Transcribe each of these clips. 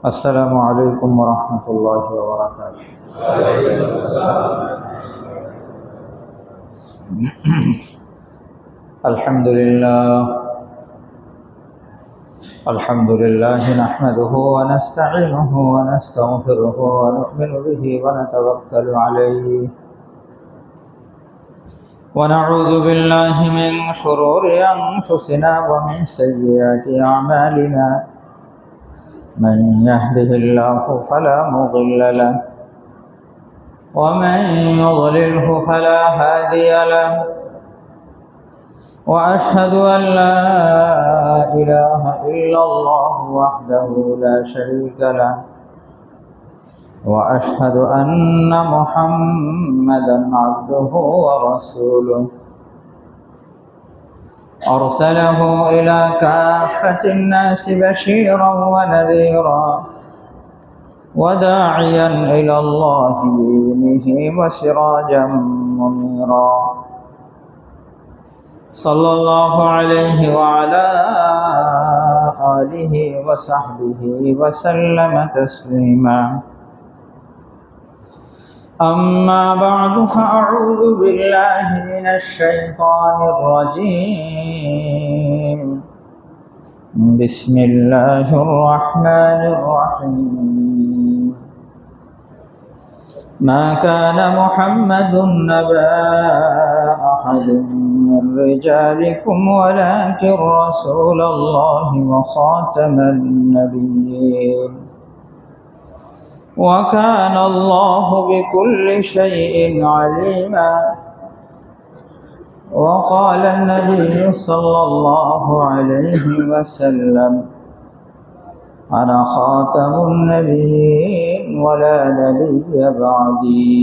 السلام عليكم ورحمة الله وبركاته. الحمد لله نحمده ونستعينه ونستغفره ونؤمن به ونتوكل عليه ونعوذ بالله من شرور أنفسنا ومن سيئات أعمالنا. من يهده الله فلا مضل له ومن يضلله فلا هادي له، وأشهد أن لا إله إلا الله وحده لا شريك له، وأشهد أن محمدا عبده ورسوله أرسله إلى كافة الناس بشيرا ونذيرا وداعيا إلى الله بإذنه وسراجا منيرا. صلى الله عليه وعلى آله وصحبه وسلم تسليما. أما بعد فأعوذ بالله من الشيطان الرجيم. بسم الله الرحمن الرحيم. ما كان محمد نبا أحد من رجالكم ولكن رسول الله وخاتم النبيين، وكان الله بكل شيء عليما. وقال النبي صلى الله عليه وسلم: أنا خاتم النبيين ولا نبي بعدي،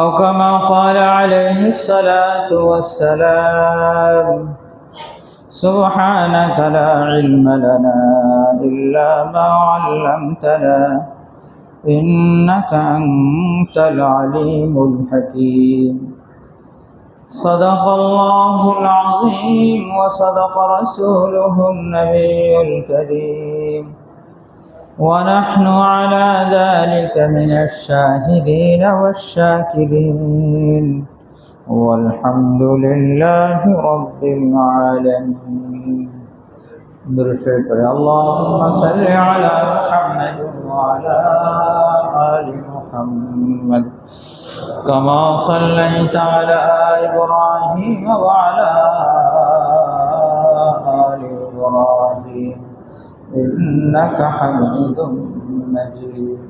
أو كما قال عليه الصلاة والسلام: سبحانك لا علم لنا إلا ما علمتنا إنك أنت العليم الحكيم. صدق الله العظيم وصدق رسوله النبي الكريم، ونحن على ذلك من الشاهدين والشاكرين، والحمد لله رب العالمين. اللهم صل على محمد وعلى آل محمد كما صليت على إبراهيم وعلى آل إبراهيم إنك حميد مجيد.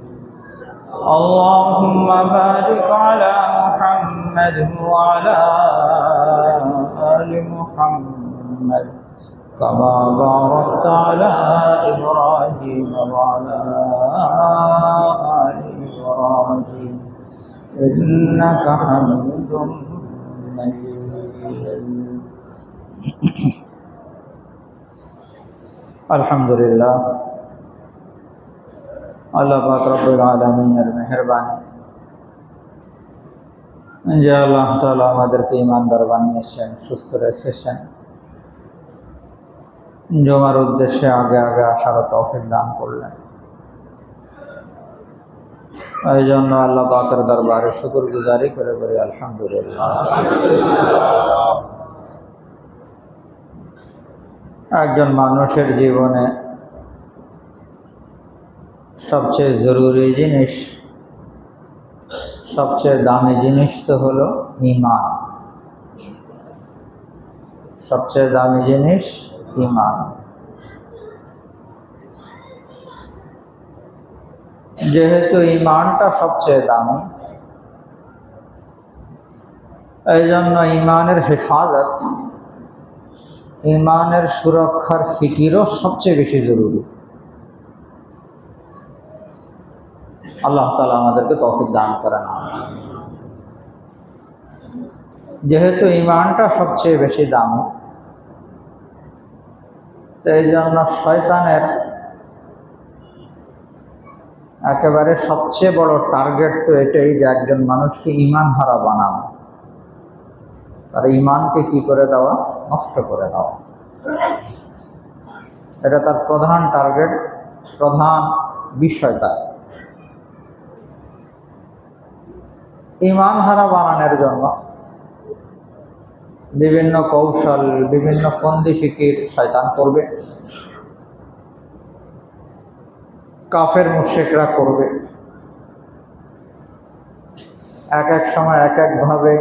اللهم بارك على محمد وعلى آل محمد كما باركت على إبراهيم وعلى آل إبراهيم إنك حميد مجيد. আলহামদুলিল্লাহ, আল্লাহ পাক রব্বুল আলামিনের মেহেরবানি যে আল্লাহ তাআলা আমাদেরকে ঈমানদার বানিয়েছেন, সুস্থ রেখেছেন, জমার উদ্দেশ্যে আগে আগে আসার তৌফিক দান করলেন। এই জন্য আল্লাহ পাকের দরবারে শুকরগুজারি করে বলি আলহামদুলিল্লাহ। একজন মানুষের জীবনে সবচেয়ে জরুরি জিনিস, সবচেয়ে দামি জিনিস তো হলো ঈমান। সবচেয়ে দামি জিনিস ঈমান। যেহেতু ঈমানটা সবচেয়ে দামি, এই জন্য ঈমানের হেফাজত, ঈমানের সুরক্ষার ফিকিরও সবচেয়ে বেশি জরুরি। আল্লাহ তাআলা আমাদেরকে তৌফিক দান করেন। যেহেতু ঈমানটা সবচেয়ে বেশি দামি, তো এই জন্য শয়তানের একেবারে সবচেয়ে বড় টার্গেট তো এটাই যে একজন মানুষকে ঈমান হারা বানানো, তার ঈমানকে কি করে দেওয়া, নষ্ট করে দেওয়া। এটা তার প্রধান টার্গেট প্রধান বিষয় তার। ঈমান হারা বানানোর জন্য বিভিন্ন কৌশল, বিভিন্ন ফন্দি ফিকির শয়তান করবে, কাফের মুশরিকরা করবে। এক এক সময় এক একভাবে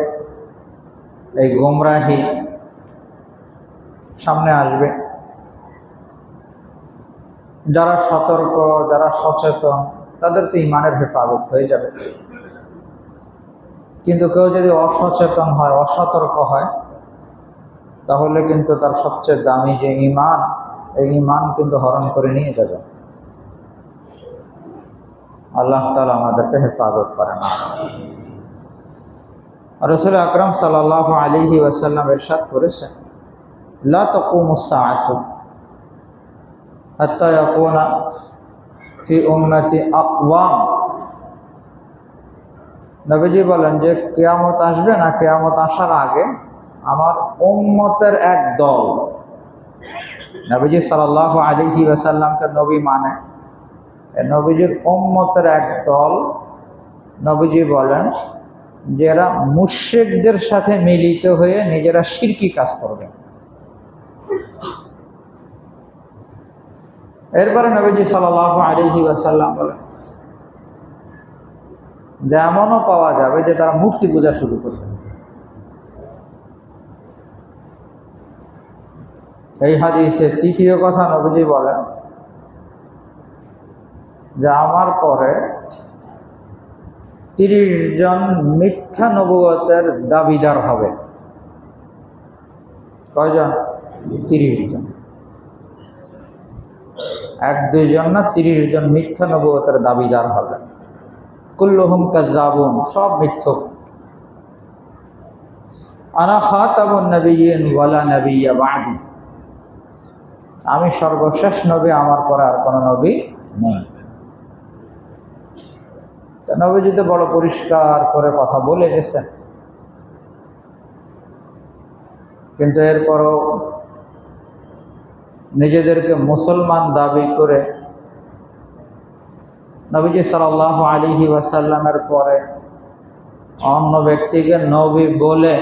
এই গোমরাহি সামনে আসবে। যারা সতর্ক, যারা সচেতন, তাদের তো ঈমানের হেফাজত হয়ে যাবে। কিন্তু কেউ যদি অসচেতন হয়, অসতর্ক হয়, তাহলে কিন্তু তার সবচেয়ে দামি যে ঈমান, এই ঈমান কিন্তু হরণ করে নিয়ে যাবে। আল্লাহ তাআলা আমাদেরকে হেফাজত করেন। রাসূল আকরাম সাল্লাল্লাহু আলাইহি ওয়াসাল্লাম ইরশাদ করেছেন, লা তাকুমুস সাআতু হাত্তা ইয়াকুনা ফি উম্মতি আকওয়াম। নবীজি বলেন যে কিয়ামত আসবে না, কিয়ামত আসার আগে আমার উম্মতের এক দল, নবীজি সাল্লাল্লাহু আলাইহি ওয়াসাল্লামকে নবী মানে, নবীজির উম্মতের এক দল, নবীজি বলেন যারা মুশরিকদের সাথে মিলিত হয়ে নিজেরা শিরকি কাজ করবে। এরপরে নবীজি সাল্লাল্লাহু আলাইহি ওয়াসাল্লাম বলেন যে এমনও পাওয়া যাবে যে তারা মূর্তি পূজা শুরু করবে। এই হাদিসের তৃতীয় কথা নবীজি বলেন যে আমার পরে 30 জন মিথ্যা নবুয়তের দাবিদার হবে। কয়জন? 30 জন। 1-2 জন না, 30 জন মিথ্যা নবুয়তের দাবিদার হবে। কুল্লুহুম কাযযাবুন, সব মিথ্যক। আনা খাতামুন নবিয়্যিন ওয়ালা নবিয়্যা বা'দি, আমি সর্বশেষ নবী, আমার পরে আর কোনো নবী নেই। নবীজি তো বড় পরিষ্কার করে কথা বলে গেছেন, কিন্তু এরপরও নিজেদেরকে মুসলমান দাবি করে নবীজি সাল্লাল্লাহু আলাইহি ওয়াসাল্লামের পরে অন্য ব্যক্তিকে নবী বলে,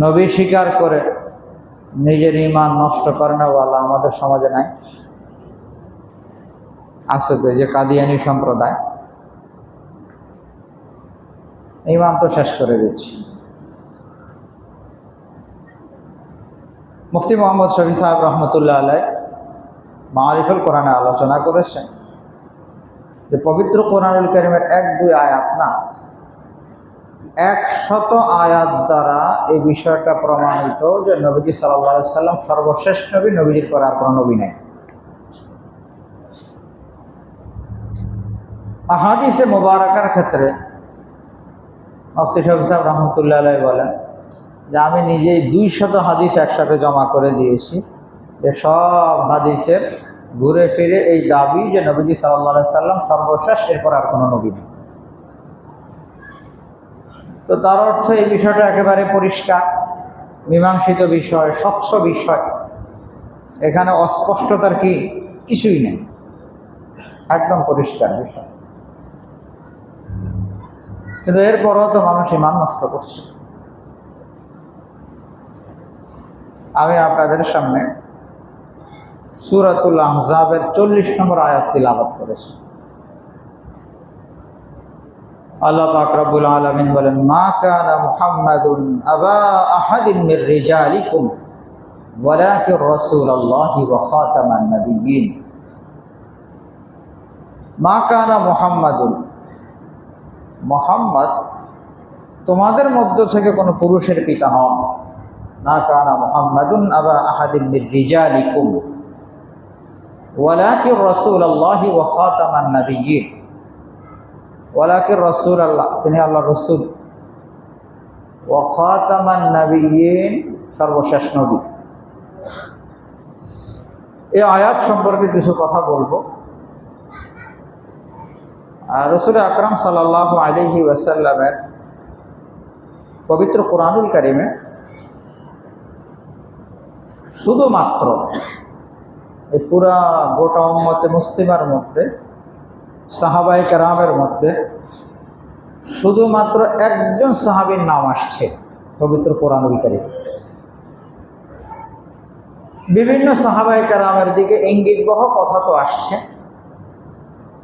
নবী স্বীকার করে নিজের ঈমান নষ্ট করেনওয়ালা আমাদের সমাজে নাই? আছে তো, যে কাদিয়ানী সম্প্রদায়, ঈমান তো শেষ করে দিচ্ছে। মুফতি মোহাম্মদ শফি সাহেব রহমতুল্লাহ আলাইহ মারিফুল কোরআনে আলোচনা করেছেন যে পবিত্র কোরআনুল কারীমের 1-2 আয়াত না, 100 আয়াত দ্বারা এই বিষয়টা প্রমাণিত যে নবীজি সাল্লাল্লাহু আলাইহি সাল্লাম সর্বশেষ নবী, নবীজির পরে আর কোনো নবী নাই। আহাদিসে মুবারাকার ক্ষেত্রে মুফতি শফি সাহেব রহমতুল্লাহ আলাইহ বলেন যে আমি নিজেই 200 হাদিস একসাথে জমা করে দিয়েছি, যে সব হাদিসের ঘুরে ফিরে এই দাবি যে নবীজি সাল্লাল্লাহু আলাইহি সাল্লাম সর্বশেষ, এরপর আর কোনো নবী নেই। তো তার অর্থ এই বিষয়টা একেবারে পরিষ্কার, মীমাংসিত বিষয়, স্বচ্ছ বিষয়, এখানে অস্পষ্টতার কিছুই নেই, একদম পরিষ্কার বিষয়। কিন্তু এরপরও তো মানুষ ঈমান নষ্ট করছে। আমি আপনাদের সামনে সূরাতুল আহজাবের 40 নম্বর আয়াত তিলাওয়াত করেছি। আল্লাহ পাক রব্বুল আলামিন বলেন, মা কানা মুহাম্মাদুন আবা আহাদিন মির রিজালিকুম ওয়ালাকিন রাসূলুল্লাহি ওয়া খাতামান নাবিয়্যিন। মা কানা মুহাম্মাদুন, মুহাম্মদ তোমাদের মধ্য থেকে কোনো পুরুষের পিতা নন। মা কানা মুহাম্মাদুন আবা আহাদিন মির রিজালিকুম ওয়ালাকিন রাসূলুল্লাহি ওয়া খাতামান নাবিয়্যিন। ওয়ালাকিন রাসূলুল্লাহ, তিনি আল্লাহর রাসূল, ওয়া খাতামান নাবিয়্যিন, সর্বশেষ নবী। এই আয়াত সম্পর্কে কিছু কথা বলবো। রাসূল আকরাম সাল্লাল্লাহু আলাইহি ওয়াসাল্লামের পবিত্র কোরআনুল কারীমে শুধুমাত্র এই পুরা গোটা উম্মতে মুসলিমার মধ্যে সাহাবায়ে কেরামের মধ্যে শুধুমাত্র একজন সাহাবীর নাম আসছে পবিত্র কোরআনুল কারীম। বিভিন্ন সাহাবায়ে কেরামের দিকে ইঙ্গিতবহ কথা তো আসছে।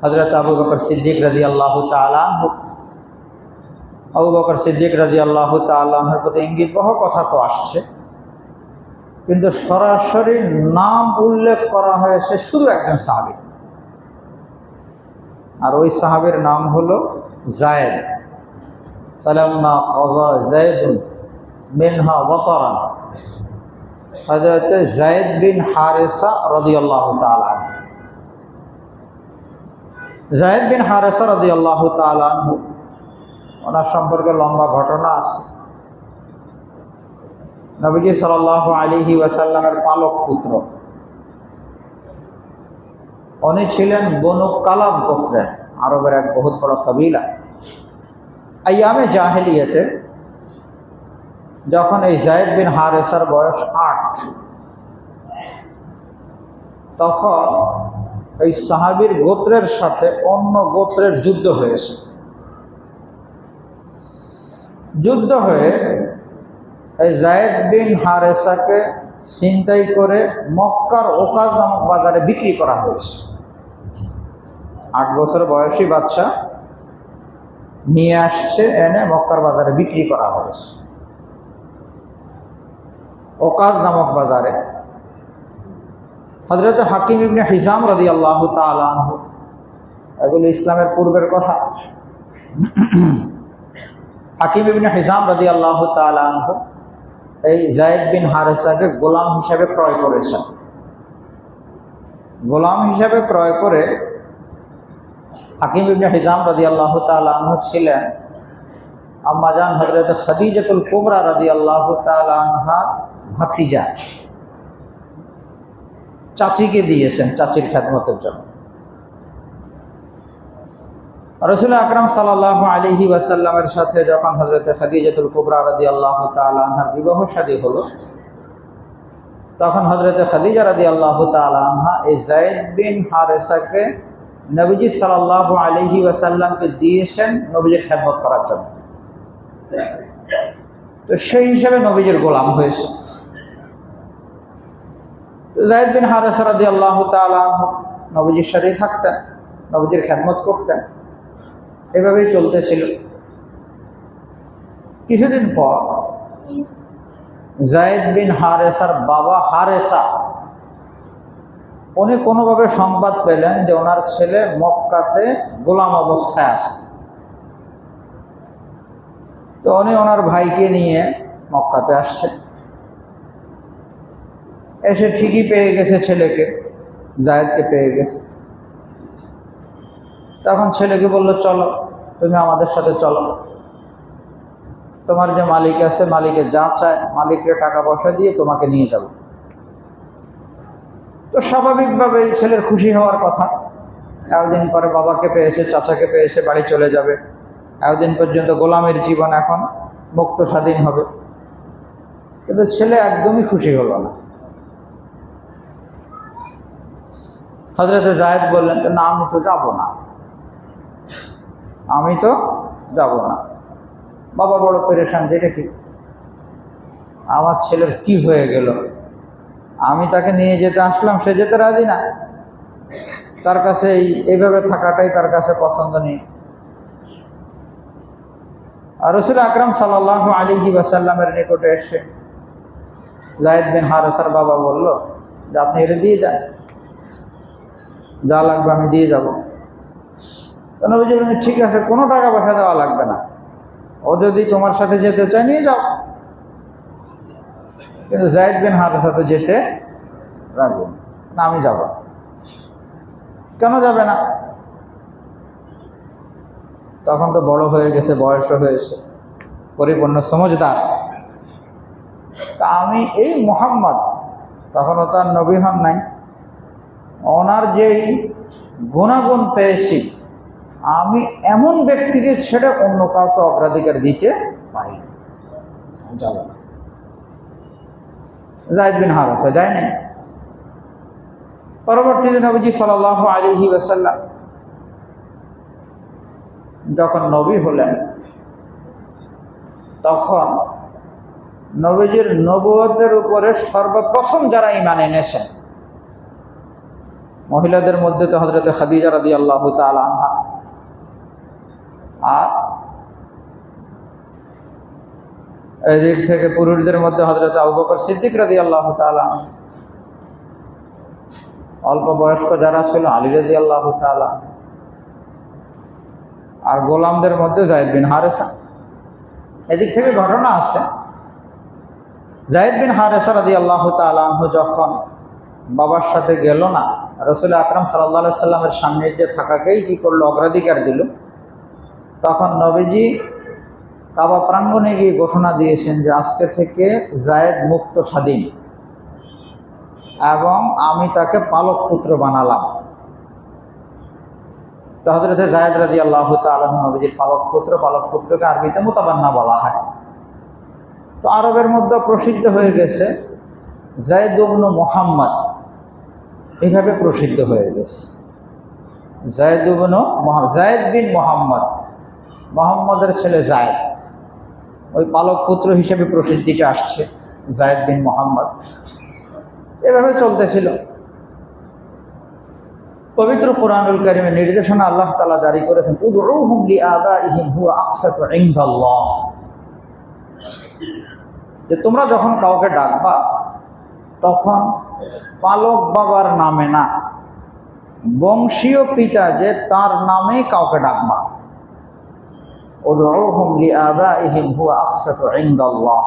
হযরত আবু বকর সিদ্দিক রাদিয়াল্লাহু তাআলা আনহু, আবু বকর সিদ্দিক রাদিয়াল্লাহু তাআলা আনহুর প্রতি ইঙ্গিতবহ কথা তো আসছে, কিন্তু সরাসরি নাম উল্লেখ করা হয়েছে শুধু একজন সাহাবী, আর ওই সাহাবীর নাম হলো যায়েদ। ফালাম্মা কাযা যায়েদুন মিনহা ওয়াতারান, হযরত যায়েদ বিন হারেসা রাদিয়াল্লাহু তাআলা আনহু। যায়েদ বিন হারেসা রাদিয়াল্লাহু তাআলা আনহু, ওনার সম্পর্কে লম্বা ঘটনা আছে। নবীজি সাল্লাল্লাহু আলাইহি ওয়াসাল্লামের পালক পুত্র। উনি ছিলেন বনু কালাব গোত্রের, আরবের এক বহুত বড় কবিলা। আইয়ামে জাহেলিয়াতে যখন এই যায়েদ বিন হারেসার বয়স 8, তখন এই সাহাবীর গোত্রের সাথে অন্য গোত্রের যুদ্ধ হয়েছে। যুদ্ধ হয়ে এই যায়েদ বিন হারেসাকে ছিনতাই করে মক্কার ওকাজ নামক বাজারে বিক্রি করা হয়েছে। 8 বছর বয়সী বাচ্চা নিয়ে আসছে, এনে মক্কার বাজারে বিক্রি করা হয়েছে, ওকাজ নামক বাজারে। হযরত হাকিম ইবনে হিজাম রাদিয়াল্লাহু তাআলা আনহু, এগুলো ইসলামের পূর্বের কথা। হাকিম ইবনে হিজাম রাদিয়াল্লাহু তাআলা আনহু এই যায়েদ বিন হারেসাকে গোলাম হিসাবে ক্রয় করেছেন। গোলাম হিসাবে ক্রয় করে হাকিম ইবনে হিজাম রাদিয়াল্লাহু তাআলা আনহু ছিলেন আম্মাজান হযরত খাদিজাতুল কুবরা রাদিয়াল্লাহু তাআলা আনহা ভাতিজা, চাচিকে দিয়েছেন চাচির খেদমতের জন্য। রাসূল আকরাম সাল্লাল্লাহু আলাইহি ওয়াসাল্লামের সাথে যখন হযরত খাদিজাতুল কুবরা রাদিয়াল্লাহু তাআলা আনহার বিবাহ শাদী হলো, তখন হযরত খাদিজা রাদিয়াল্লাহু তাআলা আনহা এই যায়েদ বিন হারেসাকে নবীজি সাল্লাল্লাহু আলাইহি ওয়াসাল্লামকে দিয়েছেন নবীজির খেদমত করার জন্য। তো সেই হিসাবে নবীজির গোলাম হয়েছে। যায়েদ বিন হারেসা রাদিয়াল্লাহু তাআলা আনহু নবীজির সাথেই থাকতেন, নবীজির খেদমত করতেন, এভাবেই চলতেছিল। কিছুদিন পর যায়েদ বিন হারেসার বাবা হারেসা, উনি কোনোভাবে সংবাদ পেলেন যে ওনার ছেলে মক্কাতে গোলাম অবস্থায় আছে। তো উনি ওনার ভাইকে নিয়ে মক্কাতে আসছেন। এসে ঠিকই পেয়ে গেছে ছেলেকে, যায়েদকে পেয়ে গেছে। তখন ছেলেকে বলল, চলো তুমি আমাদের সাথে চলো, তোমার যে মালিক আছে মালিকে যা চায় মালিককে টাকা পয়সা দিয়ে তোমাকে নিয়ে যাব। তো স্বাভাবিকভাবে এই ছেলের খুশি হওয়ার কথা। এতদিন পরে বাবাকে পেয়েছে, চাচাকে পেয়েছে, বাড়ি চলে যাবে। এতদিন পর্যন্ত গোলামের জীবন এখন মুক্ত স্বাধীন হবে। কিন্তু ছেলে একদমই খুশি হলো না। হযরত যায়েদ বললেন, না আমি তো যাব না, আমি তো যাব না। বাবা বড় পেরেশান, যেটা কি আমার ছেলের কি হয়ে গেল, আমি তাকে নিয়ে যেতে আসলাম, সে যেতে রাজি না, তার কাছে এইভাবে থাকাটাই তার কাছে পছন্দ নেই। আর রাসূল আকরাম সাল্লাল্লাহু আলাইহি ওয়াসাল্লামের নিকটে এসে যায়েদ বিন হারেসার বাবা বলল যে আপনি এটা দিয়ে দেন, যা লাগবে আমি দিয়ে যাব। নবীজি বললেন, ঠিক আছে, কোনো টাকা পয়সা দেওয়া লাগবে না, ও যদি তোমার সাথে যেতে চায় নিয়ে যাও। কিন্তু যায়েদ বিন হারেসা তো যেতে রাজি না, আমি যাব। কেন যাবে না? তখন তো বড় হয়ে গেছে, বয়স হয়েছে, পরিপূর্ণ সমঝদার। আমি এই মুহাম্মদ, তখনও তার নবী হন নাই, ওনার যেই গুণাগুণ পেয়েছি, আমি এমন ব্যক্তিকে ছেড়ে অন্য কাউকে অগ্রাধিকার দিতে পারি না, যাব না। যায়েদ বিন হারেসা যায় নাই। পরবর্তীতে নবীজি সাল্লাল্লাহু আলাইহি ওয়াসাল্লাম যখন নবী হলেন, তখন নবীজির নবুয়তের উপরে সর্বপ্রথম যারা ঈমান এনেছেন, মহিলাদের মধ্যে তো হযরত খাদিজা রাদিয়াল্লাহু তাআলা আনহা, আর এদিক থেকে পুরুষদের মধ্যে হযরত আবু বকর সিদ্দিক রাদিয়াল্লাহু তাআলা, অল্প বয়স্ক যারা ছিল আলী রাদিয়াল্লাহু তাআলা, আর গোলামদের মধ্যে যায়েদ বিন হারেসা। এদিক থেকে ঘটনা আছে, যায়েদ বিন হারেসা রাদিয়াল্লাহু তাআলা যখন বাবার সাথে গেল না, রাসূল আকরাম সাল্লাল্লাহু আলাইহি সাল্লামের সান্নিধ্যে থাকাকেই কি করলো, অগ্রাধিকার দিল। তখন নবীজি কাবা প্রাঙ্গণে গিয়ে ঘোষণা দিয়েছেন যে আজকে থেকে যায়েদ মুক্ত স্বাধীন, এবং আমি তাকে পালক পুত্র বানালাম। তো হযরত যায়েদ রাদিয়াল্লাহু তাআলা নবীজির পালক পুত্র, পালক পুত্রকে আরবিতে মুতাবান্না বলা হয়। তো আরবের মধ্যে প্রসিদ্ধ হয়ে গেছে যায়েদ ইবনে মুহাম্মদ, এইভাবে প্রসিদ্ধ হয়ে গেছে যায়েদ ইবনে মুহাম্মদ, যায়েদ বিন মুহাম্মদ, মুহাম্মদের ছেলে যায়েদ, ওই পালক পুত্র হিসেবে প্রসিদ্ধিটা আসছে যায়েদ বিন মুহাম্মদ। এভাবে চলতেছিল। পবিত্র কুরআনুল কারীমের নির্দেশনা আল্লাহ তাআলা জারি করেছেন, উদউহুম লিআবাইহিম হুয়া আকসাতু ইনদাল্লাহ, যে তোমরা যখন কাউকে ডাকবা তখন পালক বাবার নামে না, বংশীয় পিতা যে তার নামেই কাউকে ডাকবা। উদউহুম লিআবাইহিম হুয়া আকসাতু ইনদাল্লাহ।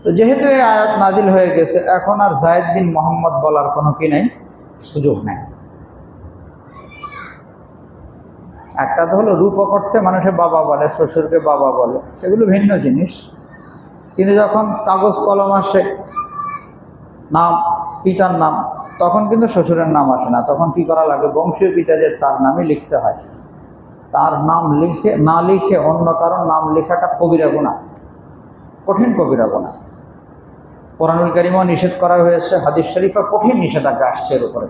তো যেহেতু এই আয়াত নাজিল হয়ে গেছে, এখন আর যায়েদ বিন মুহাম্মদ বলার কোনো কি নেই, সুযোগ নেই। একটা তো হলো রূপক অর্থে মানুষের বাবা বলে, শ্বশুরকে বাবা বলে, সেগুলো ভিন্ন জিনিস। কিন্তু যখন কাগজ কলম আসে, নাম, পিতার নাম, তখন কিন্তু শ্বশুরের নাম আসে না। তখন কি করা লাগে, বংশীয় পিতা যে তার নামই লিখতে হয়। তার নাম লিখে না লিখে অন্য কারোর নাম লেখাটা কবিরা গুনাহ, কঠিন কবিরা গুনাহ। কুরআনুল কারীমও নিষেধ করা হয়েছে, হাদিস শরীফে কঠিন নিষেধাজ্ঞা আসছে এর উপরে।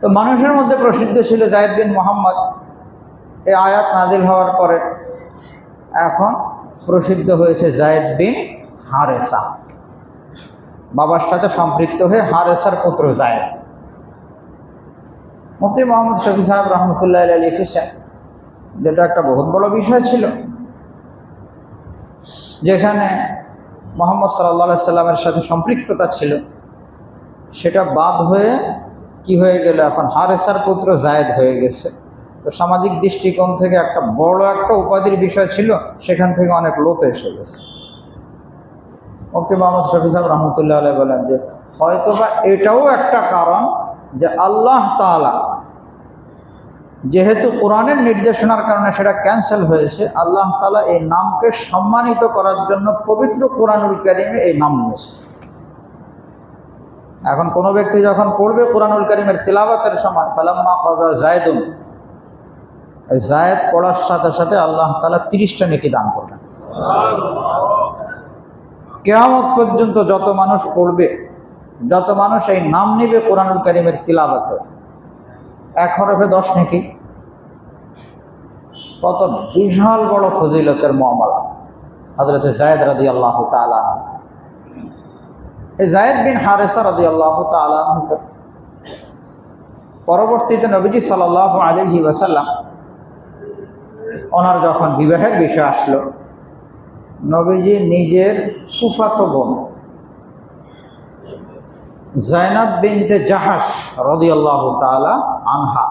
তো মানুষের মধ্যে প্রসিদ্ধ ছিল যায়েদ বিন মুহাম্মদ। এই আয়াত নাজিল হওয়ার পরে এখন প্রসিদ্ধ হয়েছে যায়েদ বিন হারেসা, বাবার সাথে সম্পৃক্ত হয়ে হারেসার পুত্র যায়েদ। মুফতি মোহাম্মদ শফি সাহেব রহমতুল্লাহ আলাইহি লিখেছেন, যেটা একটা বহুত বড় বিষয় ছিল, যেখানে মুহাম্মদ সাল্লাল্লাহু আলাইহি সাল্লামের সাথে সম্পৃক্ততা ছিল, সেটা বাদ হয়ে কি হয়ে গেল, এখন হারেসার পুত্র যায়েদ হয়ে গেছে। তো সামাজিক দৃষ্টিকোণ থেকে একটা বড় একটা উপাধির বিষয় ছিল, সেখান থেকে অনেক লোতে এসে গেছে। মুফতি মোহাম্মদ শফি সাহেব রহমতুল্লাহ আলাইহি বলেন যে হয়তোবা এটাও একটা কারণ যে আল্লাহ তাআলা যেহেতু কোরআনের নির্দেশনার কারণে সেটা ক্যান্সেল হয়েছে, আল্লাহ তাআলা এই নামকে সম্মানিত করার জন্য পবিত্র কুরআনুল কারীমে এই নাম নিয়েছে। এখন কোনো ব্যক্তি যখন পড়বে কুরআনুল কারীমের তিলাওয়াতের সময়, ফালাম্মা কাযা যায়েদুন, যায়েদ পড়ার সাথে সাথে আল্লাহ তাআলা 30টা নেকি দান করবেন। কিয়ামত পর্যন্ত যত মানুষ পড়বে, যত মানুষ এই নাম নেবে কুরআনুল কারীমের তিলাওয়াতে, এক হরফে 10 নেকি, কত বিশাল বড় ফজিলতের মামলা। হযরত যায়েদ রাদিয়াল্লাহু তাআলা, এই যায়েদ বিন হারেসা রাদিয়াল্লাহু তাআলা পরবর্তীতে নবীজি সাল্লাল্লাহু আলাইহি ওয়াসাল্লাম ওনার যখন বিবাহের বিষয় আসলো, নবীজি নিজের ফুফাতো বোন যায়নাব বিনতে জাহাশ রাদিয়াল্লাহু তাআলা আনহা,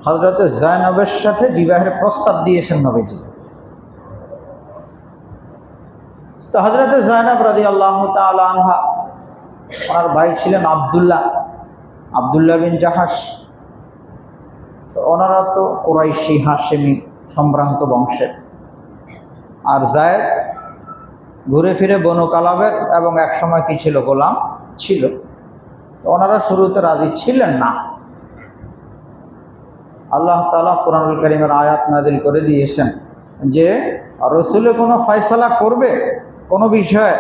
হযরত যায়নাবের সাথে বিবাহের প্রস্তাব দিয়েছেন নবীজি। তো হযরত যায়নাব রাদিয়াল্লাহু তাআলা আনহা, ওনার ভাই ছিলেন আব্দুল্লাহ বিন জাহাশ। তো ওনারা তো কুরাইশি হাশেমি সম্ভ্রান্ত বংশের, আর যায়েদ ঘুরে ফিরে বনু কালাবের, এবং একসময় কি ছিল, গোলাম ছিল। ওনারা শুরুতে রাজি ছিলেন না। আল্লাহ তাআলা কুরআনুল কারীমের আয়াত নাযিল করে দিয়েছেন যে রাসূল কোনো ফয়সালা করবে কোনো বিষয়ে,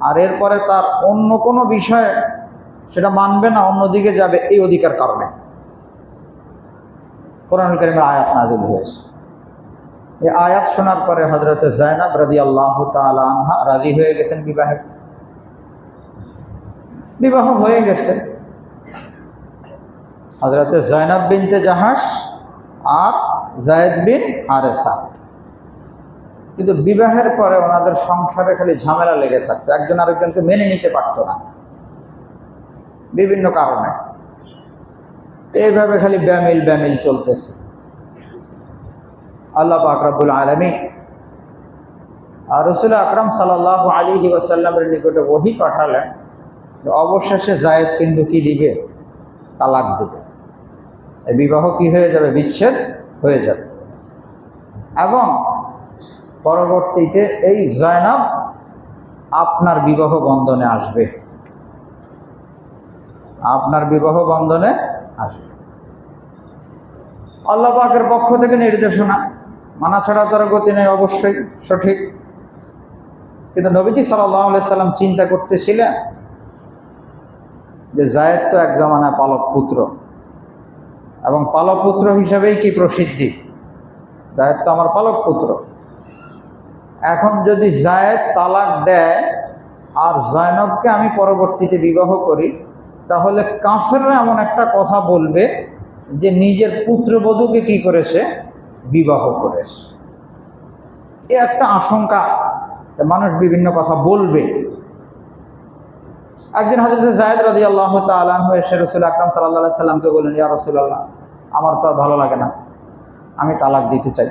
আর এরপরে তার অন্য কোনো বিষয়ে সেটা মানবে না, অন্যদিকে যাবে, এই অধিকার কারণে কোরআনুল কারীমের আয়াত নাযিল হয়েছে। এই আয়াত শোনার পরে হযরতে যায়েনব রাদিয়াল্লাহু তাআলা আনহা রাজি হয়ে গেছেন বিবাহে। বিবাহ হয়ে গেছে হযরতে যায়েনব বিনতে জাহাশ আর যায়েদ বিন হারেসা। কিন্তু বিবাহের পরে ওনাদের সংসারে খালি ঝামেলা লেগে থাকতো, একজন আরেকজনকে মেনে নিতে পারতো না বিভিন্ন কারণে। এইভাবে খালি ব্যামিল চলতেছে। আল্লাহ পাক রব্বুল আলামিন আর রাসূল আকরাম সাল্লাল্লাহু আলাইহি ওয়াসাল্লামের নিকটে ওহী পাঠালেন, অবশেষে যায়েদ কিন্তু কি দিবে? তালাক দিবে। এই বিবাহ কি হয়ে যাবে? বিচ্ছেদ হয়ে যাবে। এবং পরবর্তীতে এই যায়েনব আপনার বিবাহ বন্ধনে আসবে, আপনার বিবাহ বন্ধনে আসবে। আল্লাহ পাকের পক্ষ থেকে নির্দেশনা, মানা ছাড়া তার গতি নেই, অবশ্যই সঠিক। কিন্তু নবীজি সাল্লাল্লাহু আলাইহি সাল্লাম চিন্তা করতেছিলেন যে যায়েদ তো এক জামানায় পালক পুত্র, এবং পালক পুত্র হিসাবেই কি প্রসিদ্ধি, যায়েদ তো আমার পালক পুত্র। এখন যদি যায়েদ তালাক দেয় আর যায়েনবকে আমি পরবর্তীতে বিবাহ করি, তাহলে কাফেররা এমন একটা কথা বলবে যে নিজের পুত্রবধূকে কি করেছে? বিবাহ করেছে। এ একটা আশঙ্কা, মানুষ বিভিন্ন কথা বলবে। একদিন হযরত যায়েদ রাদিয়াল্লাহু তাআলা আনহু এসে রাসূল আকরাম সাল্লাল্লাহু আলাইহি সাল্লামকে বললেন, ইয়া রাসূলুল্লাহ, আমার তো আর ভালো লাগে না, আমি তালাক দিতে চাই।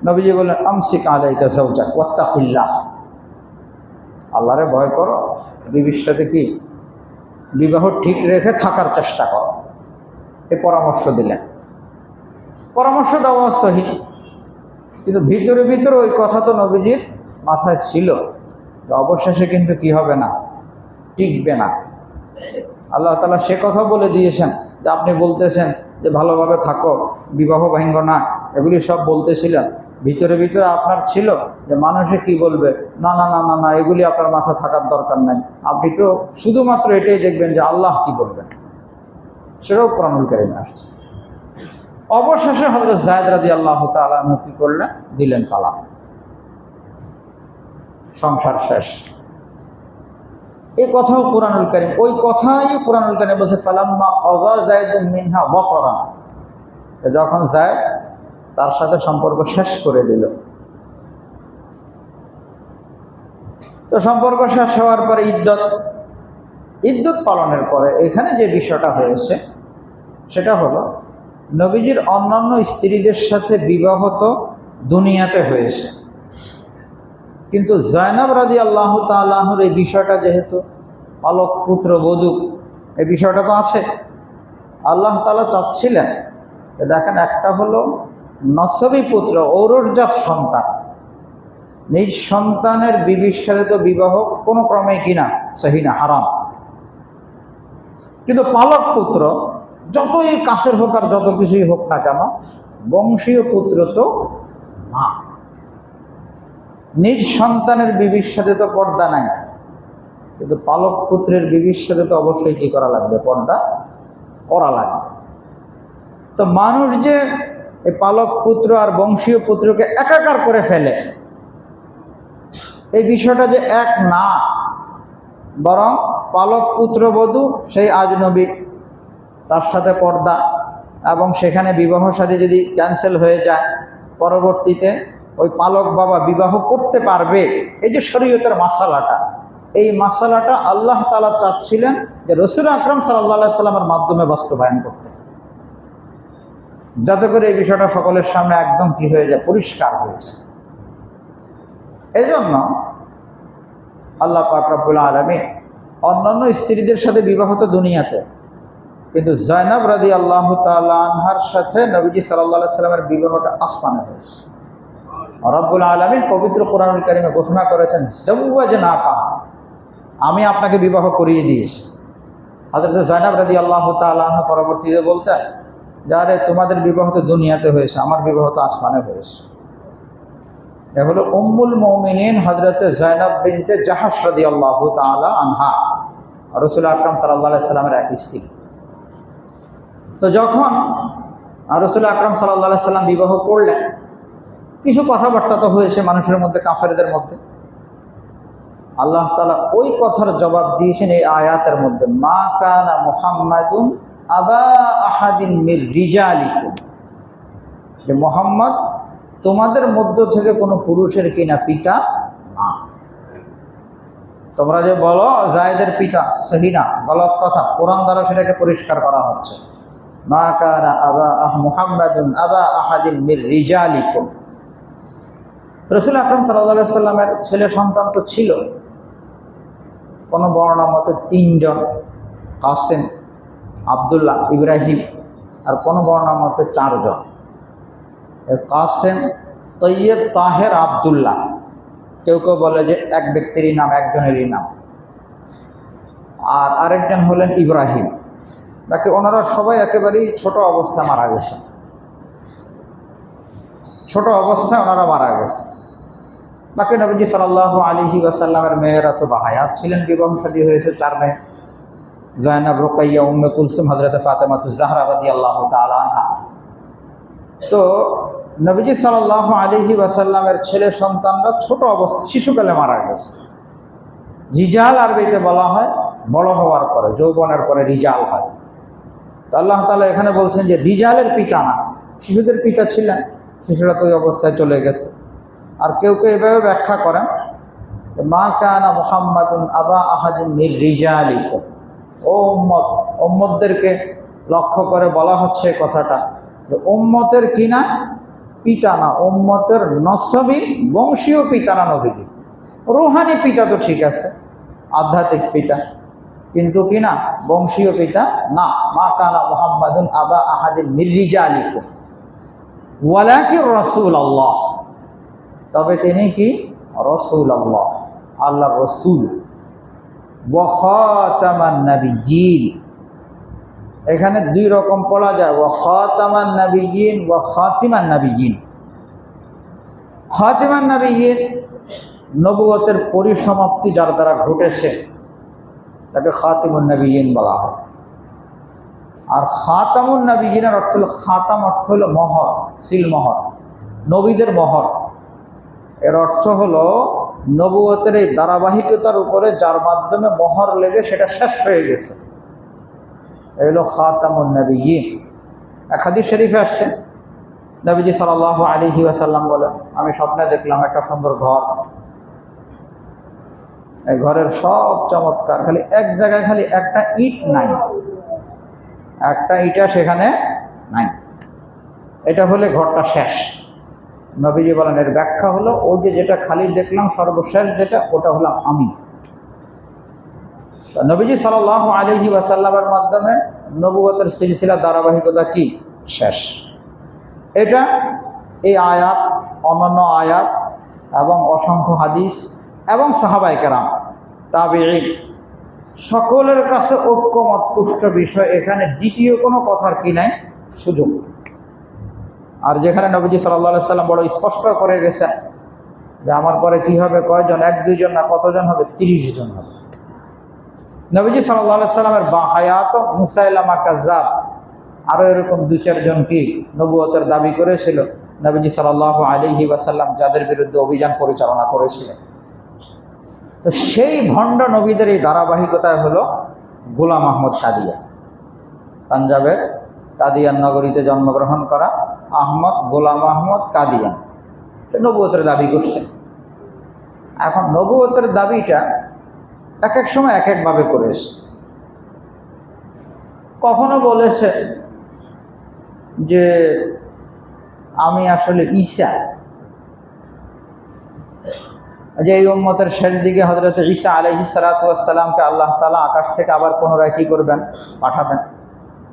নবীজি বললেন, আমসিক আলাইকা যাওজাক ওয়াত্তাকিল্লাহ, আল্লাহরে ভয় করো, বিবির সাথে কি বিবাহ ঠিক রেখে থাকার চেষ্টা করো। এই পরামর্শ দিলেন। পরামর্শ দেওয়া সহি, কিন্তু ভিতরে ভিতরে ওই কথা তো নবীজির মাথায় ছিল, অবশেষে কিন্তু কি হবে না? টিকবে না। আল্লাহ তাআলা সে কথা বলে দিয়েছেন যে আপনি বলতেছেন যে ভালোভাবে থাকো, বিবাহ ভাঙ্গ না, এগুলি সব বলতেছিলেন, ভিতরে ভিতরে আপনার ছিল যে মানুষে কি বলবে, না না না না না, এগুলি আপনার মাথা থাকার দরকার নাই, আপনি তো শুধুমাত্র এটাই দেখবেন যে আল্লাহ কি বলবেন। সেটাও কোরআনুল কারীমে আসছে। অবশেষে হযরত যায়েদ রাদিয়াল্লাহু তাআলা আনহু কি করলেন? দিলেন তালাক, সংসার শেষ। এই কথাও কোরআনুল কারীম, ওই কথাই কোরআনুল কারীম বলছে, ফালাম্মা ক্বাযা যায়েদুম মিনহা ওয়াতারা, যখন যায়েদ তার সাথে সম্পর্ক শেষ করে দিল। তো সম্পর্ক শেষ হওয়ার পরে ইদ্যত পালনের পরে এখানে যে বিষয়টা হয়েছে সেটা হলো, নবীজির অন্যান্য স্ত্রীদের সাথে বিবাহ তো দুনিয়াতে হয়েছে, কিন্তু যায়েনব রাদিয়াল্লাহু তাআলা আনহুর এই বিষয়টা যেহেতু পালক পুত্র বধূ, এই বিষয়টা তো আছে। আল্লাহ তাআলা চাচ্ছিলেন দেখেন, একটা হলো নসবী পুত্র, ঔরসজাত সন্তান, নিজ সন্তানের বিবির সাথে তো বিবাহ কোনো ক্রমেই কিনা সহিহ না, হারাম। কিন্তু পালক পুত্র যতই কাছের হোক আর যত কিছুই হোক না কেন, বংশীয় পুত্র তো না। নিজ সন্তানের বিবির সাথে তো পর্দা নাই, কিন্তু পালক পুত্রের বিবির সাথে তো অবশ্যই কি করা লাগবে? পর্দা করা লাগবে। তো মানুষ যে এই পালক পুত্র আর বংশীয় পুত্রকে একাকার করে ফেলে, এই বিষয়টা যে এক না, বরং পালক পুত্রবধূ সেই আজনবী, তার সাথে পর্দা, এবং সেখানে বিবাহ সাথে যদি ক্যান্সেল হয়ে যায়, পরবর্তীতে ওই পালক বাবা বিবাহ করতে পারবে। এই যে শরীয়তের মাসালাটা, এই মাসালাটা আল্লাহ তাআলা চাচ্ছিলেন যে রাসূল আকরাম সাল্লাল্লাহু আলাইহি সাল্লামের মাধ্যমে বাস্তবায়ন করতে, যাতে করে এই বিষয়টা সকলের সামনে একদম কি হয়ে যায়? পরিষ্কার হয়ে যায়। এই জন্য আল্লাহ পাক রব্বুল আলামিন অন্যান্য স্ত্রীদের সাথে বিবাহ তো দুনিয়াতে, কিন্তু যায়েনব রাদিয়াল্লাহু তাআলা আনহার সাথে নবীজি সাল্লাল্লাহু আলাইহি সাল্লামের বিবাহটা আসমানে হয়েছে। রব্বুল আলামিন পবিত্র কোরআনুল কারীমে ঘোষণা করেছেন, যাওয়াজনাকা, আমি আপনাকে বিবাহ করিয়ে দিয়েছি। হযরত যায়েনব রাদিয়াল্লাহু তাআলা আনহা পরবর্তীতে বলতেন, যারে তোমাদের বিবাহ তো দুনিয়াতে হয়েছে, আমার বিবাহ তো আসমানে হয়েছে। এ হলো উম্মুল মুমিনিন হযরত যায়েনব বিনতে জাহশ রাদিয়াল্লাহু তাআলা আনহা, রাসূল আকরাম সাল্লাল্লাহু আলাইহি সাল্লামের এক স্ত্রী। তো যখন রাসূল আকরাম সাল্লাল্লাহু আলাইহি সাল্লাম বিবাহ করলেন, কিছু কথাবার্তা তো হয়েছে মানুষের মধ্যে, কাফেরদের মধ্যে। আল্লাহ তাআলা ওই কথার জবাব দিয়েছেন এই আয়াতের মধ্যে, মা কানা মুহাম্মাদুন আবা আহাদিন মির রিজালিকুম, যে মুহাম্মদ তোমাদের মধ্য থেকে কোনো পুরুষের কিনা পিতা না। তোমরা যে বলো যায়েদের পিতা, সহি না, গলত কথা। কোরআন দ্বারা সেটাকে পরিষ্কার করা হচ্ছে, মা কানা মুহাম্মাদুন আবা আহাদিন মির রিজালিকুম। রাসূল আকরাম সাল্লাল্লাহু আলাইহি সাল্লামের ছেলে সন্তান তো ছিল, কোনো বর্ণনা মতে 3 জন, কাসেম, আব্দুল্লাহ, ইব্রাহিম, আর কোনো বর্ণনা মতে 4 জন, কাসেম, তৈয়ব, তাহের, আব্দুল্লাহ। কেউ কেউ বলে যে এক ব্যক্তিরই নাম, একজনেরই নাম। আর আরেকজন হলেন ইব্রাহিম। বাকি ওনারা সবাই একেবারেই ছোট অবস্থায় মারা গেছে, ছোট অবস্থায় ওনারা মারা গেছে। বাকি নবীজি সাল্লাল্লাহু আলাইহি ওয়াসাল্লামের মেয়েরা তো বাহায়াত ছিলেন, বিবাহ শাদী হয়েছে 4 মেয়ে, যায়েনব, রুকাইয়া, উম্মে কুলসুম, হযরত ফাতেমাতুজ জাহরা রাদিয়াল্লাহু তাআলা আনহা। তো নবীজি সাল্লাল্লাহু আলাইহি ওয়াসাল্লামের ছেলে সন্তানরা ছোট অবস্থা, শিশুকালে মারা গেছে। রিজাল আরবিতে বলা হয় বড় হওয়ার পরে, যৌবনের পরে রিজাল হয়। তো আল্লাহ তাআলা এখানে বলছেন যে রিজালের পিতা না, শিশুদের পিতা ছিলেন, শিশুরা তো ওই অবস্থায় চলে গেছে। আর কেউ কেউ এভাবে ব্যাখ্যা করেন, মা কানা মুহাম্মাদুন আবা আহাদিন মির রিজালিকুম, ও উম্মত, উম্মতদেরকে লক্ষ্য করে বলা হচ্ছে কথাটা, যে উম্মতের কিনা পিতা না, উম্মতের নসবী বংশীয় পিতা না নবীজি। রুহানি পিতা তো ঠিক আছে, আধ্যাত্মিক পিতা, কিন্তু কিনা বংশীয় পিতা না। মা কানা মুহাম্মাদুন আবা আহাদিন মির রিজালিকুম ওয়ালাকিন রাসূলুল্লাহ, তবে তিনি কি রাসূলুল্লাহ, আল্লাহর রাসূল। ওয়া খাতামান নাবিয়্যিন, এখানে 2 রকম পড়া যায়, ওয়া খাতামান নাবিয়্যিন ওয়া খাতিমান নাবিয়্যিন। খাতিমান নাবিয়্যিন নবুয়তের পরিসমাপ্তি যার দ্বারা ঘটেছে তাকে খাতিমুন নাবিয়্যিন বলা হয়। আর খাতামুন নাবিয়্যিনের অর্থ হলো, খাতাম অর্থ হলো মোহর, সিলমোহর, নবীদের মোহর। এর অর্থ হলো নবুয়তের এই ধারাবাহিকতার উপরে যার মাধ্যমে মোহর লেগে সেটা শেষ হয়ে গেছে, এই হলো খাতামুন নাবিয়্যিন। এক হাদিস শরীফে আসছে, নবীজি সাল্লাল্লাহু আলাইহি ওয়াসাল্লাম বলেন, আমি স্বপ্নে দেখলাম একটা সুন্দর ঘর, এই ঘরের সব চমৎকার, খালি এক জায়গায় খালি একটা ইট নাই, একটা ইটা সেখানে নাই। এটা হলে ঘরটা শেষ। নবীজি বলেন এর ব্যাখ্যা হলো, ওই যে যেটা খালি দেখলাম সর্বশেষ যেটা, ওটা হলাম আমি। নবীজি সাল্লাল্লাহু আলাইহি ওয়াসাল্লামের মাধ্যমে নবুয়তের সিলসিলা ধারাবাহিকতা কি শেষ। এটা এই আয়াত, অন্যান্য আয়াত এবং অসংখ্য হাদিস এবং সাহাবায়ে কেরাম, তাবেঈন সকলের কাছে ঐক্যমত পুষ্ট বিষয়। এখানে দ্বিতীয় কোনো কথার কি নাই, সুযোগ। আর যেখানে নবীজি সাল্লাল্লাহু আলাইহি সাল্লাম বড় স্পষ্ট করে গেছেন যে আমার পরে কি হবে, কয়জন, 1-2 জন না, কতজন হবে, 30 জন হবে। নবীজি সাল্লাল্লাহু আলাইহি সাল্লামের বাহায়াত, মুসাইলামা কাজ্জাব, আরও এরকম 2-4 জন কি নবুয়তের দাবি করেছিল, নবীজি সাল্লাল্লাহু আলাইহি ওয়াসাল্লাম যাদের বিরুদ্ধে অভিযান পরিচালনা করেছিলেন। তো সেই ভণ্ড নবীদের এই ধারাবাহিকতায় হলো গোলাম আহমদ কাদিয়ান, পাঞ্জাবের কাদিয়ান নগরীতে জন্মগ্রহণ করা আহমদ, গোলাম আহমদ কাদিয়ান, সে নবুয়তের দাবি করছেন। এখন নবুয়তের দাবিটা এক এক সময় এক একভাবে করেছে। কখনো বলেছে যে আমি আসলে ঈসা, যে এই উম্মতের শেষ দিকে হযরত ঈসা আলাইহিস সালাতু ওয়াস সালামকে আল্লাহ তাআলা আকাশ থেকে আবার পুনরায় কি করবেন, পাঠাবেন।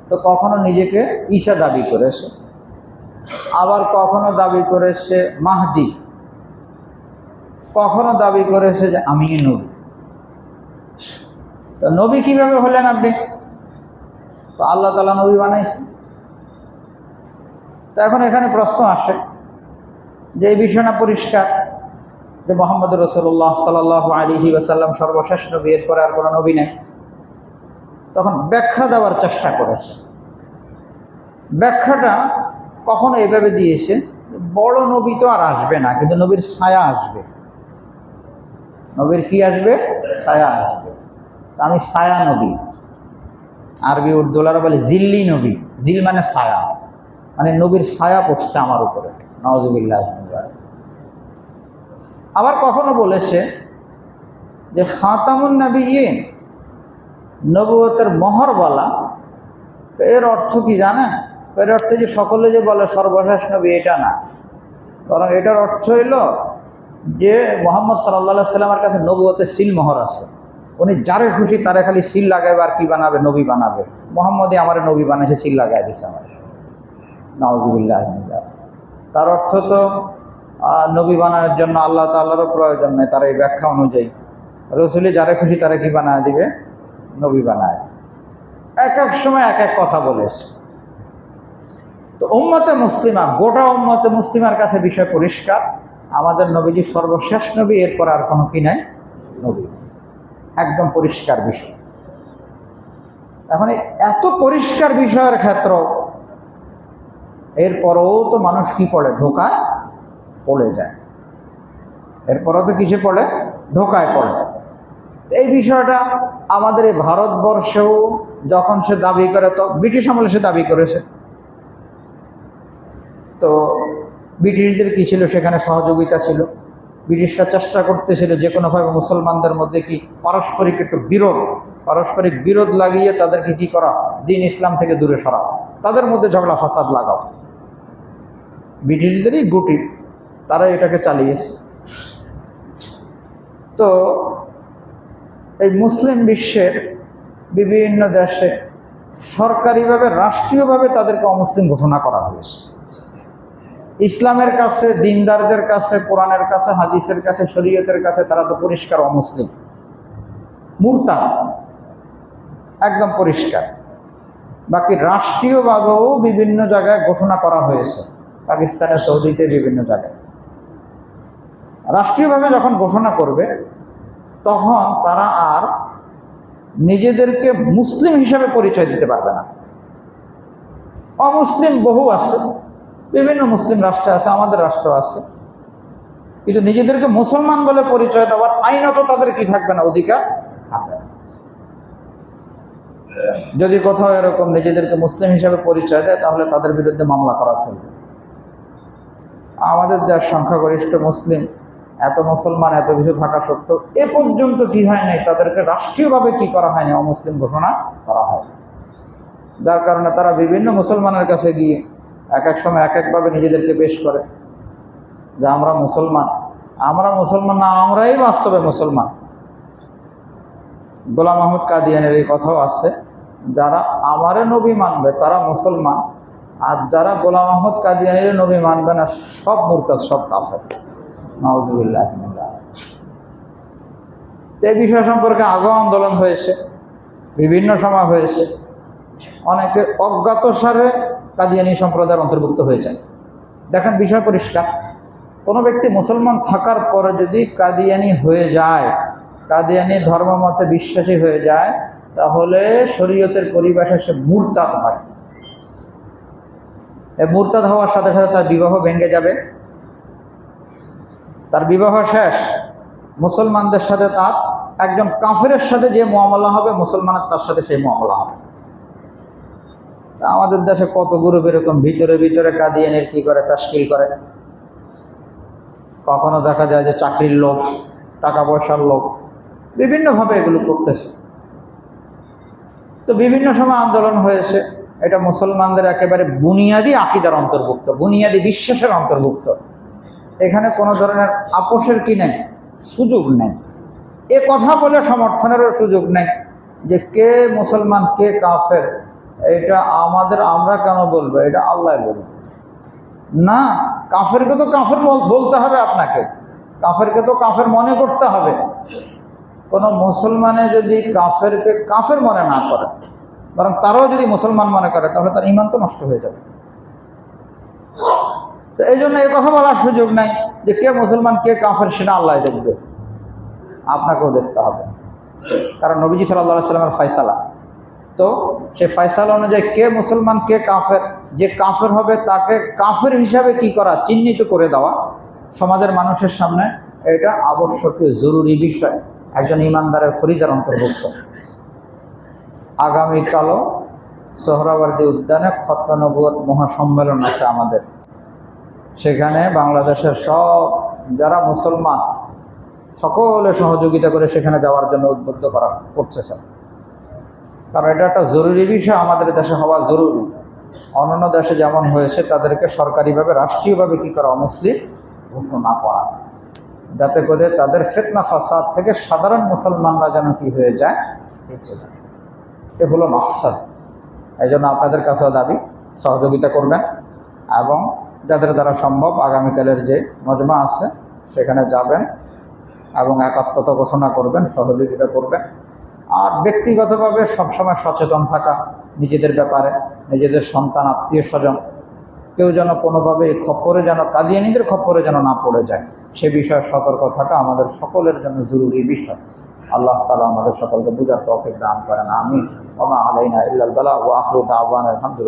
তো কখনো নিজেকে ঈসা দাবি করেছে, আবার কখনো দাবি করেছে মাহদি, কখনো দাবি করেছে যে আমি নবী। তো নবী কিভাবে হলেন আপনি? তো আল্লাহ তাআলা নবী বানাইছেন। তো এখন এখানে প্রশ্ন আসে যে এই বিষয়টা পরিষ্কার যে মুহাম্মদ রাসূলুল্লাহ সাল্লাল্লাহু আলাইহি ওয়াসাল্লাম সর্বশেষ নবী, এরপরে আর কোনো নবী নেই, তখন ব্যাখ্যা দেওয়ার চেষ্টা করেছে। ব্যাখ্যাটা কখনো এইভাবে দিয়েছে, বড় নবী তো আর আসবে না, কিন্তু নবীর ছায়া আসবে। নবীর কি আসবে? ছায়া আসবে। আমি ছায়া নবী, আরবি উর্দুলারা বলে জিল্লি নবী। জিল মানে ছায়া, মানে নবীর ছায়া পড়ছে আমার উপরে, নাউযুবিল্লাহ। আবার কখনো বলেছে যে খাতামুন নবিয়্যিন, নবুয়তের মোহর বলা। তো এর অর্থ কি জানেন? এর অর্থ যে সকলে যে বলে সর্বশেষ নবী, এটা না, বরং এটার অর্থ হইল যে মুহাম্মদ সাল্লাল্লাহু আলাইহি সাল্লামের কাছে নবুয়তের সিল মোহর আছে। উনি যারে খুশি তারে খালি সিল লাগাইবে, আর কি বানাবে? নবী বানাবে। মুহাম্মদই আমার নবী বানাইছে, সিল লাগাই দিছে আমার, নাউযুবিল্লাহ। তার অর্থ তো নবী বানানোর জন্য আল্লাহ তাআলারও প্রয়োজন নেই, তার এই ব্যাখ্যা অনুযায়ী রসুলি যারে খুশি তারা কি বানায় দিবে? নবী বানায়। এক এক সময় এক এক কথা বলেছে। তো উম্মতে মুসলিমা, গোটা উম্মতে মুসলিমার কাছে বিষয় পরিষ্কার, আমাদের নবীজি সর্বশেষ নবী, এরপর আর কোনো কি নাই, নবী, একদম পরিষ্কার বিষয়। এখন এত পরিষ্কার বিষয়ের ক্ষেত্র, এরপরও তো মানুষ কি পড়ে? ধোকায় পড়ে যায়। এরপরও তো কিসে পড়ে? ধোকায় পড়ে। এই বিষয়টা আমাদের এই ভারতবর্ষেও যখন সে দাবি করে, তো ব্রিটিশ আমলে সে দাবি করেছে, তো ব্রিটিশদের কি ছিল? সেখানে সহযোগিতা ছিল। ব্রিটিশরা চেষ্টা করতেছিল যে কোনোভাবে মুসলমানদের মধ্যে কি পারস্পরিক একটু পারস্পরিক বিরোধ লাগিয়ে তাদেরকে কি করা? দিন ইসলাম থেকে দূরে সরাও, তাদের মধ্যে ঝগড়া ফাসাদ লাগাও। ব্রিটিশদেরই গুটি, তারা এটাকে চালিয়েছে। তো এই মুসলিম বিশ্বের বিভিন্ন দেশে সরকারিভাবে, রাষ্ট্রীয়ভাবে তাদেরকে অমুসলিম ঘোষণা করা হয়েছে। ইসলামের কাছে, দিনদারদের কাছে, কোরআনের কাছে, হাদিসের কাছে, শরীয়তের কাছে তারা তো পরিষ্কার অমুসলিম, মুরতাদ, একদম পরিষ্কার। বাকি রাষ্ট্রীয়ভাবেও বিভিন্ন জায়গায় ঘোষণা করা হয়েছে, পাকিস্তানে, সৌদিতে, বিভিন্ন জায়গায়। রাষ্ট্রীয়ভাবে যখন ঘোষণা করবে, তখন তারা আর নিজেদেরকে মুসলিম হিসাবে পরিচয় দিতে পারবে না। অমুসলিম বহু আছে, বিভিন্ন মুসলিম রাষ্ট্র আছে, আমাদের রাষ্ট্র আছে, কিন্তু নিজেদেরকে মুসলমান বলে পরিচয় দেওয়ার আইনত তাদের কি থাকবে না? অধিকার থাকবে না। যদি কোথাও এরকম নিজেদেরকে মুসলিম হিসাবে পরিচয় দেয়, তাহলে তাদের বিরুদ্ধে মামলা করা চলবে। আমাদের দেশ সংখ্যাগরিষ্ঠ মুসলিম, এত মুসলমান, এত কিছু থাকা সত্ত্বেও এ পর্যন্ত কি হয় নাই? তাদেরকে রাষ্ট্রীয়ভাবে কি করা হয়নি? অমুসলিম ঘোষণা করা হয়। যার কারণে তারা বিভিন্ন মুসলমানের কাছে গিয়ে এক এক সময় এক একভাবে নিজেদেরকে পেশ করে যে আমরা মুসলমান। আমরা মুসলমান না, আমরাই বাস্তবে মুসলমান। গোলাম আহমদ কাদিয়ানের এই কথাও আছে, যারা আমারে নবী মানবে তারা মুসলমান, আর যারা গোলাম আহমদ কাদিয়ানির নবী মানবে না সব মুরতাদ, সব কাফের, নাউযুবিল্লাহ। এই বিষয় সম্পর্কে আগেও আন্দোলন হয়েছে, বিভিন্ন সময় হয়েছে। অনেকে অজ্ঞাতসারে কাদিয়ানি সম্প্রদায়ের অন্তর্ভুক্ত হয়ে যায়। দেখেন, বিষয় পরিষ্কার। কোনো ব্যক্তি মুসলমান থাকার পরে যদি কাদিয়ানি হয়ে যায়, কাদিয়ানি ধর্মমতে বিশ্বাসী হয়ে যায়, তাহলে শরীয়তের পরিভাষায় সে মুরতাদ হয়। এই মুরতাদ হওয়ার সাথে সাথে তার বিবাহ ভেঙে যাবে, তার বিবাহ শেষ। মুসলমানদের সাথে তার, একজন কাফেরের সাথে যে মুআমালা হবে, মুসলমানের তার সাথে সেই মুআমালা হবে। আমাদের দেশে কত গ্রুপ এরকম ভিতরে ভিতরে কাদিয়ানির কি করে, তাশকিল করে। কখনো দেখা যায় যে চাকরির লোক, টাকা পয়সার লোক, বিভিন্নভাবে এগুলো করতেছে। তো বিভিন্ন সময় আন্দোলন হয়েছে। এটা মুসলমানদের একেবারে বুনিয়াদি আকীদার অন্তর্ভুক্ত, বুনিয়াদি বিশ্বাসের অন্তর্ভুক্ত। এখানে কোনো ধরনের আপোষের কি নেই, সুযোগ নেই। এ কথা বলে সমর্থনেরও সুযোগ নেই যে কে মুসলমান কে কাফের, এটা আমরা কেন বলবো, এটা আল্লাহ বলবে। না, কাফেরকে তো কাফের বলতে হবে, আপনাকে কাফেরকে তো কাফের মনে করতে হবে। কোনো মুসলমানে যদি কাফেরকে কাফের মনে না করে, বরং তারাও যদি মুসলমান মনে করে, তাহলে তার ঈমান তো নষ্ট হয়ে যাবে। তো এই জন্য এই কথা বলার সুযোগ নাই যে কে মুসলমান কে কাফের সেটা আল্লাহ দেখবে, আপনাকেও দেখতে হবে, কারণ নবীজি সাল্লাল্লাহু আলাইহি সাল্লামের ফয়সালা। তো সেই ফয়সালা অনুযায়ী কে মুসলমান কে কাফের, যে কাফের হবে তাকে কাফের হিসাবে কি করা, চিহ্নিত করে দেওয়া সমাজের মানুষের সামনে, এটা আবশ্যকীয় জরুরি বিষয়, একজন ইমানদারের ফরিজার অন্তর্ভুক্ত। আগামীকালও সোহরাওয়ার্দী উদ্যানে খতমে নবুয়ত মহাসম্মেলন আছে আমাদের, সেখানে বাংলাদেশের সব যারা মুসলমান সকলে সহযোগিতা করে সেখানে যাওয়ার জন্য উদ্বুদ্ধ করছে স্যার, কারণ এটা একটা জরুরি বিষয়, আমাদের দেশে হওয়া জরুরি। অন্যান্য দেশে যেমন হয়েছে তাদেরকে সরকারিভাবে রাষ্ট্রীয়ভাবে কি করা, অমুসলিম ঘোষণা করা, যাতে করে তাদের ফিতনা ফাসাদ থেকে সাধারণ মুসলমানরা যেন কি হয়ে যায়, বেঁচে যায়। এ হলো মাকসাদ। এই জন্য আপনাদের কাছেও দাবি সহযোগিতা করবেন, এবং যাদের দ্বারা সম্ভব আগামীকালের যে মজমা আছে সেখানে যাবেন এবং একাত্মতা ঘোষণা করবেন, সহযোগিতা করবেন। আর ব্যক্তিগতভাবে সবসময় সচেতন থাকা নিজেদের ব্যাপারে, নিজেদের সন্তান আত্মীয় স্বজন কেউ যেন কোনোভাবে এই খপ্পরে যেন, কাদিয়ানীদের খপ্পরে যেন না পড়ে যায়, সে বিষয়ে সতর্ক থাকা আমাদের সকলের জন্য জরুরি বিষয়। আল্লাহ তাআলা আমাদের সকলকে বুঝার তৌফিক দান করেন, আমিন। ওয়া মা আলাইনা ইল্লাল বালাগ ওয়া আখিরু দাওয়ানা আলহামদুলিল্লাহ।